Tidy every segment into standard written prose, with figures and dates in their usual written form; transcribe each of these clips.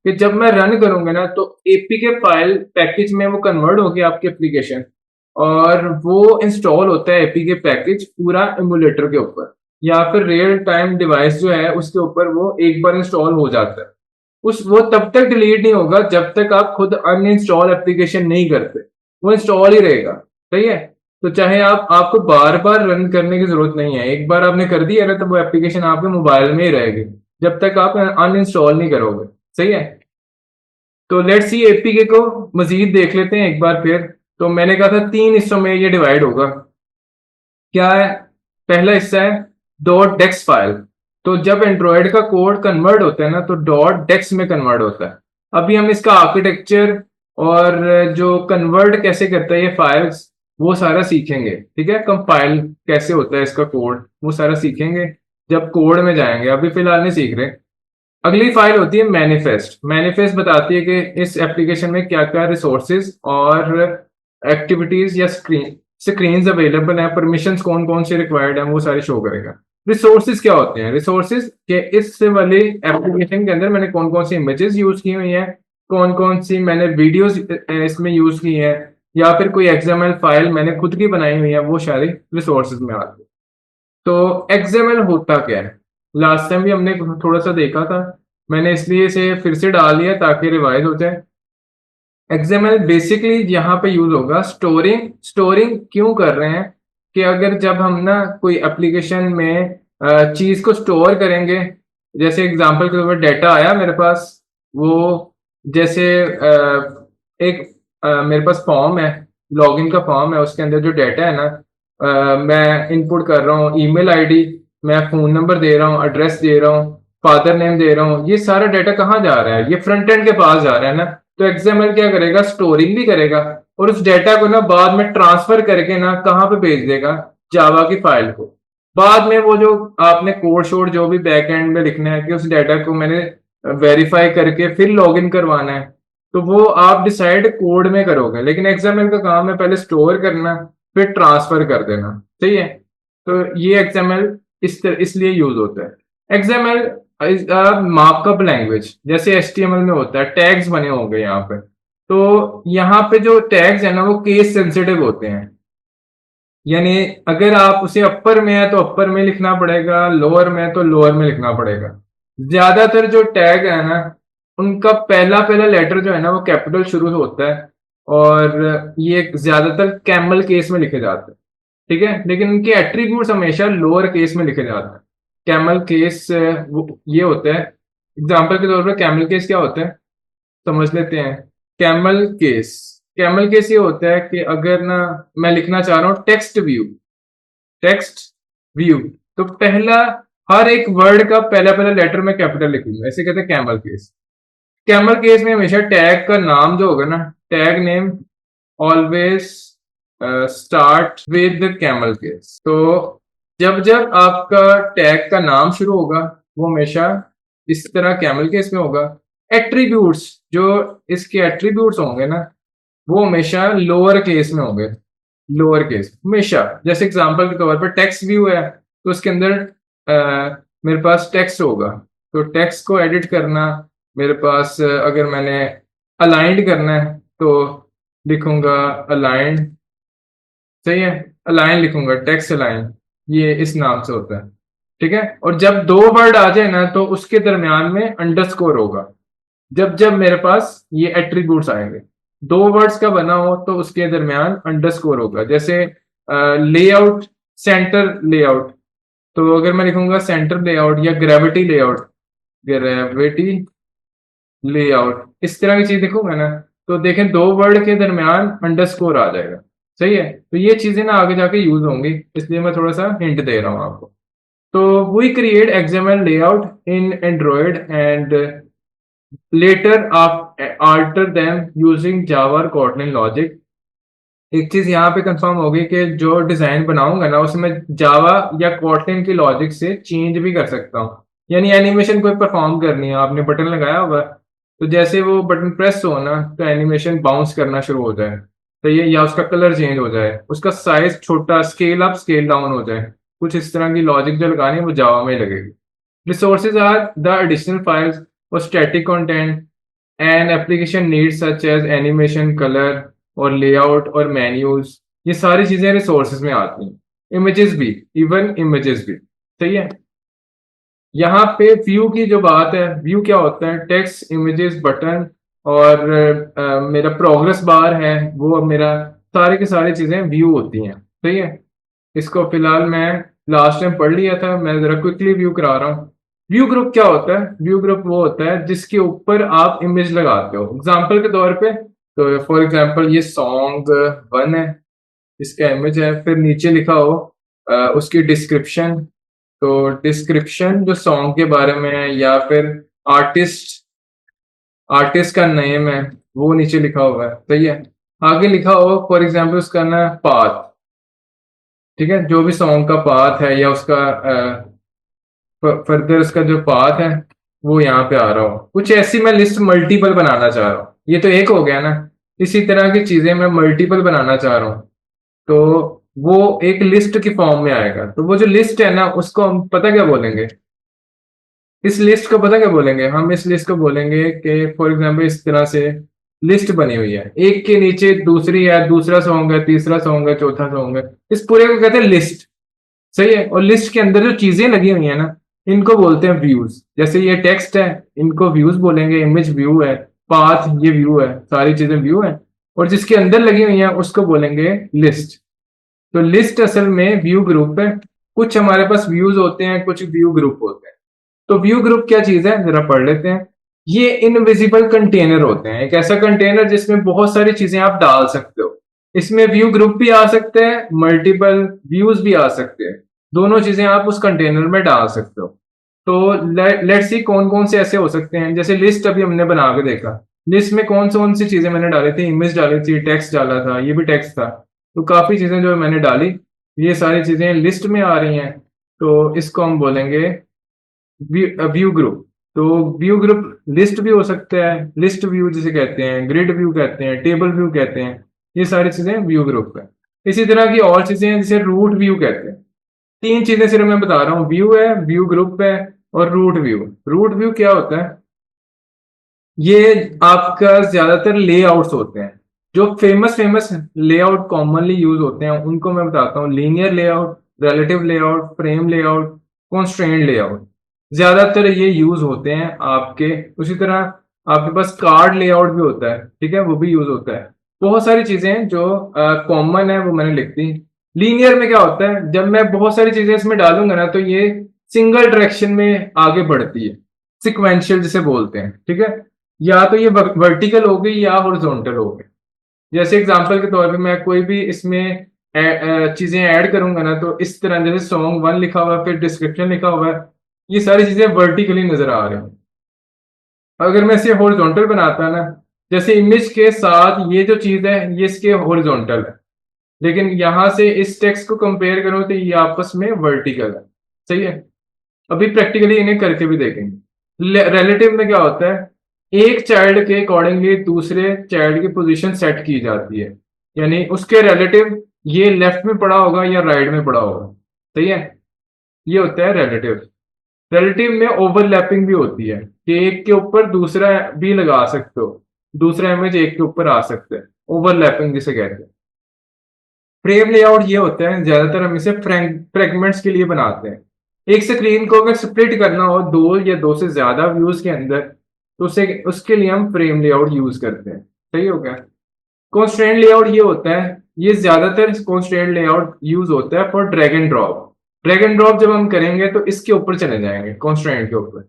कि जब मैं रन करूंगा ना तो एपीके फाइल पैकेज में वो कन्वर्ट होगी आपकी एप्लीकेशन, और वो इंस्टॉल होता है एपीके पैकेज पूरा एमुलेटर के ऊपर या फिर रियल टाइम डिवाइस जो है उसके ऊपर वो एक बार इंस्टॉल हो जाता है। उस वो तब तक डिलीट नहीं होगा जब तक आप खुद अनइंस्टॉल एप्लीकेशन नहीं करते, वो इंस्टॉल ही रहेगा। सही है। तो चाहे आपको बार बार रन करने की जरूरत नहीं है, एक बार आपने कर दिया ना तो वो एप्लीकेशन आपके मोबाइल में ही रहेगी जब तक आप अनइंस्टॉल नहीं करोगे। सही है। तो लेट्स सी एपीके को मजीद देख लेते हैं एक बार फिर। तो मैंने कहा था तीन हिस्सों में ये डिवाइड होगा। क्या है? पहला हिस्सा है डॉट डेक्स फाइल। तो जब एंड्रॉयड का कोड कन्वर्ट होता है ना तो डॉट डेक्स में कन्वर्ट होता है। अभी हम इसका आर्किटेक्चर और जो कन्वर्ट कैसे करता है ये फाइल्स वो सारा सीखेंगे। ठीक है। कंपाइल कैसे होता है इसका कोड वो सारा सीखेंगे जब कोड में जाएंगे, अभी फिलहाल नहीं सीख रहे। अगली फाइल होती है मैनिफेस्ट। मैनिफेस्ट बताती है कि इस एप्लीकेशन में क्या क्या रिसोर्सेज और एक्टिविटीज या स्क्रीन अवेलेबल है, परमिशंस कौन कौन से रिक्वायर्ड है, वो सारी शो करेगा। रिसोर्सेज क्या होते हैं? रिसोर्सेज के इस वाली एप्लीकेशन के अंदर मैंने कौन कौन सी इमेजेस यूज की हुई हैं, कौन कौन सी मैंने वीडियोस इसमें यूज की हैं, या फिर कोई एक्सएमएल फाइल मैंने खुद की बनाई हुई है, वो सारी रिसोर्सेज में आती है। तो एक्सएमएल होता क्या है? लास्ट टाइम भी हमने थोड़ा सा देखा था, मैंने इसलिए इसे फिर से डाल दिया ताकि रिवाइज हो जाए। एक्सएमएल बेसिकली यहाँ पे यूज होगा स्टोरिंग। स्टोरिंग क्यों कर रहे हैं कि अगर जब हम ना कोई एप्लीकेशन में चीज को स्टोर करेंगे, जैसे एग्जांपल के तौर पर डाटा आया मेरे पास, वो जैसे एक मेरे पास फॉर्म है, लॉगिन का फॉर्म है, उसके अंदर जो डाटा है ना, मैं इनपुट कर रहा हूँ ईमेल आईडी, मैं फोन नंबर दे रहा हूँ, एड्रेस दे रहा हूँ, फादर नेम दे रहा हूँ, ये सारा डाटा कहाँ जा रहा है? ये फ्रंट एंड के पास जा रहा है ना। तो एक्सएमएल क्या करेगा? स्टोरिंग भी करेगा और उस डेटा को ना बाद में ट्रांसफर करके ना कहाँ पे भेज देगा? जावा की फाइल को। बाद में वो जो आपने कोड शोड जो भी बैक एंड में लिखना है कि उस डेटा को मैंने वेरीफाई करके फिर लॉगिन करवाना है, तो वो आप डिसाइड कोड में करोगे, लेकिन एक्सएमएल का काम है पहले स्टोर करना फिर ट्रांसफर कर देना। सही है। तो ये एक्सएमएल इसलिए यूज होता है। XML is a markup language, जैसे एचटीएमएल में होता है टैग्स बने होंगे यहाँ पे। तो यहाँ पे जो टैग्स है ना वो केस सेंसिटिव होते हैं, यानी अगर आप उसे अपर में है तो अपर में लिखना पड़ेगा, लोअर में है तो लोअर में लिखना पड़ेगा। ज्यादातर जो टैग है ना उनका पहला पहला लेटर जो है ना वो कैपिटल शुरू होता है, और ये ज्यादातर कैमल केस में लिखे जाते हैं। ठीक है। लेकिन उनके एट्रीब्यूट्स हमेशा लोअर केस में लिखे जाते हैं। कैमल केस ये होता है, एग्जाम्पल के तौर पर कैमल केस क्या होता है समझ लेते हैं। कैमल केस, कैमल केस ये होता है कि अगर ना मैं लिखना चाह रहा हूँ टेक्स्ट व्यू, टेक्स्ट व्यू, तो पहला हर एक वर्ड का पहला पहला लेटर में कैपिटल लिखूंगा, ऐसे कहते हैं कैमल केस। कैमल केस में हमेशा टैग का नाम जो होगा ना, tag name always start with camel case. तो जब जब आपका टैग का नाम शुरू होगा वो हमेशा इस तरह कैमल केस में होगा। एट्रीब्यूट्स, जो इसके एट्रीब्यूट्स होंगे ना वो हमेशा लोअर केस में होंगे, लोअर केस हमेशा। जैसे एग्जांपल के तौर पर टेक्स्ट व्यू है तो उसके अंदर मेरे पास टेक्स्ट होगा, तो टेक्स्ट को एडिट करना मेरे पास अगर मैंने अलाइंड करना है तो लिखूंगा अलाइंड। सही है। अलाइन लिखूंगा, टेक्स्ट अलाइन, ये इस नाम से होता है। ठीक है। और जब दो वर्ड आ जाए ना तो उसके दरमियान में अंडरस्कोर होगा, जब जब मेरे पास ये एट्रीब्यूट्स आएंगे। दो वर्ड्स का बना हो तो उसके दरमियान अंडरस्कोर होगा। जैसे लेआउट, सेंटर लेआउट, तो अगर मैं लिखूंगा सेंटर लेआउट या ग्रेविटी लेआउट, ग्रेविटी लेआउट, इस तरह की चीज लिखूंगा ना तो देखें दो वर्ड के दरमियान अंडरस्कोर आ जाएगा। सही है। तो ये चीजें ना आगे जाके यूज होंगी, इसलिए मैं थोड़ा सा हिंट दे रहा हूँ आपको। तो we create XML layout in Android and later आप alter them using Java और Kotlin लॉजिक। एक चीज यहाँ पे कंफर्म होगी कि जो डिजाइन बनाऊंगा ना उसमें जावा या Kotlin की लॉजिक से चेंज भी कर सकता हूँ। यानी एनिमेशन कोई परफॉर्म करनी है, आपने बटन लगाया होगा तो जैसे वो बटन प्रेस हो ना तो एनिमेशन बाउंस करना शुरू हो जाए, तो ये या उसका कलर चेंज हो जाए, उसका साइज छोटा, स्केल अप स्केल डाउन हो जाए, कुछ इस तरह की लॉजिक जो लगानी है वो जावा में ही लगेगी। Resources are the additional files और static content an application needs such as animation, colour और लेआउट और मेन्यूज, ये सारी चीजें रिसोर्सेज में आती हैं। इमेजेस भी, इवन इमेजेस भी। सही है। यहाँ पे व्यू की जो बात है, व्यू क्या होता है? टेक्स्ट, इमेजेस, बटन और मेरा प्रोग्रेस बार है, वो मेरा सारे की सारी चीजें व्यू होती हैं। सही है। इसको फिलहाल मैं लास्ट टाइम पढ़ लिया था, मैं जरा क्विकली व्यू करा रहा हूँ। व्यू ग्रुप क्या होता है? व्यू ग्रुप वो होता है जिसके ऊपर आप इमेज लगाते हो। एग्जाम्पल के तौर पे, तो फॉर एग्जाम्पल ये सॉन्ग 1 है, इसका इमेज है, फिर नीचे लिखा हो उसकी डिस्क्रिप्शन। तो डिस्क्रिप्शन जो सॉन्ग के बारे में है, या फिर आर्टिस्ट आर्टिस्ट का नेम है, वो नीचे लिखा हुआ है। सही है। आगे लिखा हो फॉर एग्जाम्पल उसका ना पाथ, ठीक है, जो भी सॉन्ग का पाथ है या उसका फर्दर उसका जो पाथ है वो यहाँ पे आ रहा हो। कुछ ऐसी मैं लिस्ट मल्टीपल बनाना चाह रहा हूँ। ये तो एक हो गया ना। इसी तरह की चीजें मैं मल्टीपल बनाना चाह रहा हूँ, तो वो एक लिस्ट की फॉर्म में आएगा। तो वो जो लिस्ट है ना, उसको हम पता क्या बोलेंगे? इस लिस्ट को पता क्या बोलेंगे? हम इस लिस्ट को बोलेंगे कि फॉर एग्जाम्पल इस तरह से लिस्ट बनी हुई है, एक के नीचे दूसरी है, दूसरा सॉन्ग है, तीसरा सॉन्ग है, चौथा सॉन्ग है। इस पूरे को कहते हैं लिस्ट। सही है। और लिस्ट के अंदर जो चीजें लगी हुई है ना, इनको बोलते हैं व्यूज। जैसे ये टेक्स्ट है, इनको व्यूज बोलेंगे। इमेज व्यू है, पाथ ये व्यू है, सारी चीजें व्यू है। और जिसके अंदर लगी हुई है उसको बोलेंगे लिस्ट। तो लिस्ट असल में व्यू ग्रुप है। कुछ हमारे पास व्यूज होते हैं, कुछ व्यू ग्रुप होते हैं। तो व्यू ग्रुप क्या चीज है, जरा पढ़ लेते हैं। ये इनविजिबल कंटेनर होते हैं, एक ऐसा कंटेनर जिसमें बहुत सारी चीजें आप डाल सकते हो। इसमें व्यू ग्रुप भी आ सकते हैं, मल्टीपल व्यूज भी आ सकते हैं। दोनों चीजें आप उस कंटेनर में डाल सकते हो। तो लेट्स सी कौन कौन से ऐसे हो सकते हैं। जैसे लिस्ट अभी हमने बना के देखा, लिस्ट में कौन सी चीजें मैंने डाली थी? इमेज डाली थी, टेक्स्ट डाला था, ये भी टेक्स्ट था। तो काफी चीजें जो मैंने डाली, ये सारी चीजें लिस्ट में आ रही हैं। तो इसको हम बोलेंगे व्यू ग्रुप। तो व्यू ग्रुप लिस्ट भी हो सकता है, लिस्ट व्यू जिसे कहते हैं, ग्रिड व्यू कहते हैं, टेबल व्यू कहते हैं। ये सारी चीजें व्यू ग्रुप है। इसी तरह की और चीजें हैं जिसे रूट व्यू कहते हैं। तीन चीजें सिर्फ मैं बता रहा हूँ, व्यू है, व्यू ग्रुप है और रूट व्यू। रूट व्यू क्या होता है? ये आपका ज्यादातर लेआउट्स होते हैं। जो famous famous layout commonly use होते हैं उनको मैं बताता हूँ। Linear layout, relative layout, frame layout, constraint layout, ज्यादातर ये यूज होते हैं आपके। उसी तरह आपके पास कार्ड लेआउट भी होता है, ठीक है, वो भी यूज होता है। बहुत सारी चीजें हैं जो कॉमन है, वो मैंने लिख दी। लीनियर में क्या होता है? जब मैं बहुत सारी चीजें इसमें डालूंगा ना, तो ये सिंगल डायरेक्शन में आगे बढ़ती है, सिक्वेंशियल जिसे बोलते हैं। ठीक है। या तो ये वर्टिकल हो गई या हॉरिजॉन्टल हो गई। जैसे एग्जांपल के तौर पे मैं कोई भी इसमें चीजें ऐड करूंगा ना, तो इस तरह जैसे सॉन्ग 1 लिखा हुआ है, फिर डिस्क्रिप्शन लिखा हुआ है, ये सारी चीजें वर्टिकली नजर आ रही हैं। अगर मैं इसे हॉरिजॉन्टल बनाता ना, जैसे इमेज के साथ ये जो चीज है ये इसके हॉरिजॉन्टल है, लेकिन यहां से इस टेक्स्ट को कंपेयर करो तो ये आपस में वर्टिकल है। सही है। अभी प्रैक्टिकली इन्हें करके भी देखेंगे। रिलेटिव में क्या होता है? एक चाइल्ड के अकॉर्डिंगली दूसरे चाइल्ड की पोजीशन सेट की जाती है, यानी उसके रिलेटिव ये लेफ्ट में पड़ा होगा या राइट में पड़ा होगा। सही है। ये होता है रिलेटिव। रिलेटिव में ओवरलैपिंग भी होती है कि एक के ऊपर दूसरा भी लगा सकते हो, दूसरा इमेज एक के ऊपर आ सकता है, ओवरलैपिंग जिसे कहते हैं। फ्रेम लेआउट ये होता है, ज्यादातर हम इसे फ्रेगमेंट्स के लिए बनाते हैं। एक स्क्रीन को अगर स्प्लिट करना हो दो या दो से ज्यादा व्यूज के अंदर, तो उसे उसके लिए हम फ्रेम लेआउट यूज करते हैं। सही हो गया। कॉन्स्ट्रेंट लेआउट ये होता है, ये ज्यादातर कॉन्स्ट्रेंट लेआउट यूज होता है for drag and drop. Drag and drop जब हम करेंगे तो इसके ऊपर चले जाएंगे, कॉन्स्ट्रेंट के ऊपर।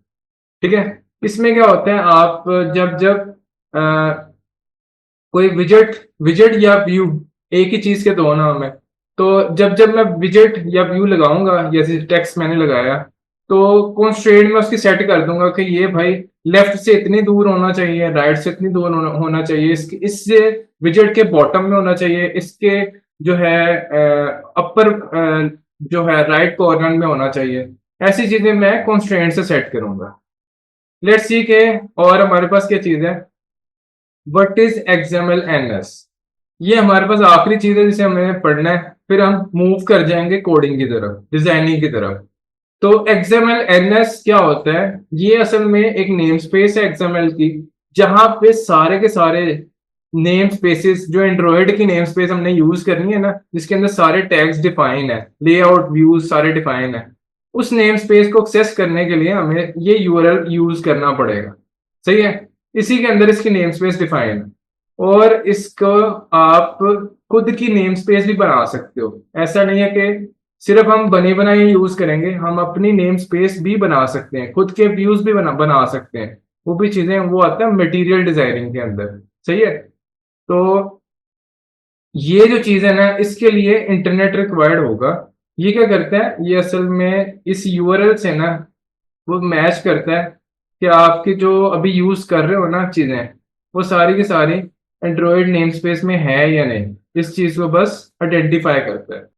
ठीक है। इसमें क्या होता है, आप जब जब कोई विजेट विजेट या व्यू, एक ही चीज के दो नाम है। तो जब जब मैं विजेट या व्यू लगाऊंगा, जैसे टेक्स्ट मैंने लगाया, तो कॉन्स्ट्रेंट में उसकी सेट कर दूंगा कि ये भाई लेफ्ट से इतनी दूर होना चाहिए, राइट से इतनी दूर होना चाहिए, इसके इससे विजेट के बॉटम में होना चाहिए, इसके जो है अपर जो है राइट कॉर्नर में होना चाहिए। ऐसी चीजें मैं कॉन्स्ट्रेंट से सेट करूंगा। लेट्स सी के और हमारे पास क्या चीज है, व्हाट इज XML/NS। ये हमारे पास आखिरी चीज है जिसे हमें पढ़ना है, फिर हम मूव कर जाएंगे कोडिंग की तरफ, डिजाइनिंग की तरफ। तो XML/NS क्या होता है? ये असल में एक नेम स्पेस है XML की, जहां पे सारे के सारे नेम स्पेसेस, जो एंड्रॉयड की नेम स्पेस हमने यूज करनी है ना, जिसके अंदर सारे टैग्स डिफाइन है, लेआउट व्यूज सारे डिफाइन है, उस नेम स्पेस को एक्सेस करने के लिए हमें ये यूआरएल यूज करना पड़ेगा। सही है। इसी के अंदर इसकी नेम स्पेस डिफाइन है, और इसको आप खुद की नेम स्पेस भी बना सकते हो। ऐसा नहीं है कि सिर्फ हम बने बनाए यूज करेंगे, हम अपनी नेम स्पेस भी बना सकते हैं, खुद के व्यूज भी बना बना सकते हैं। वो भी चीजें वो आते हैं मटेरियल डिजाइनिंग के अंदर। सही है। तो ये जो चीज है ना, इसके लिए इंटरनेट रिक्वायर्ड होगा। ये क्या करता है, ये असल में इस यूआरएल से ना वो मैच करता है कि आपकी जो अभी यूज कर रहे हो ना चीजें, वो सारी की सारी एंड्रॉयड नेम स्पेस में है या नहीं। इस चीज को बस आइडेंटिफाई करता है।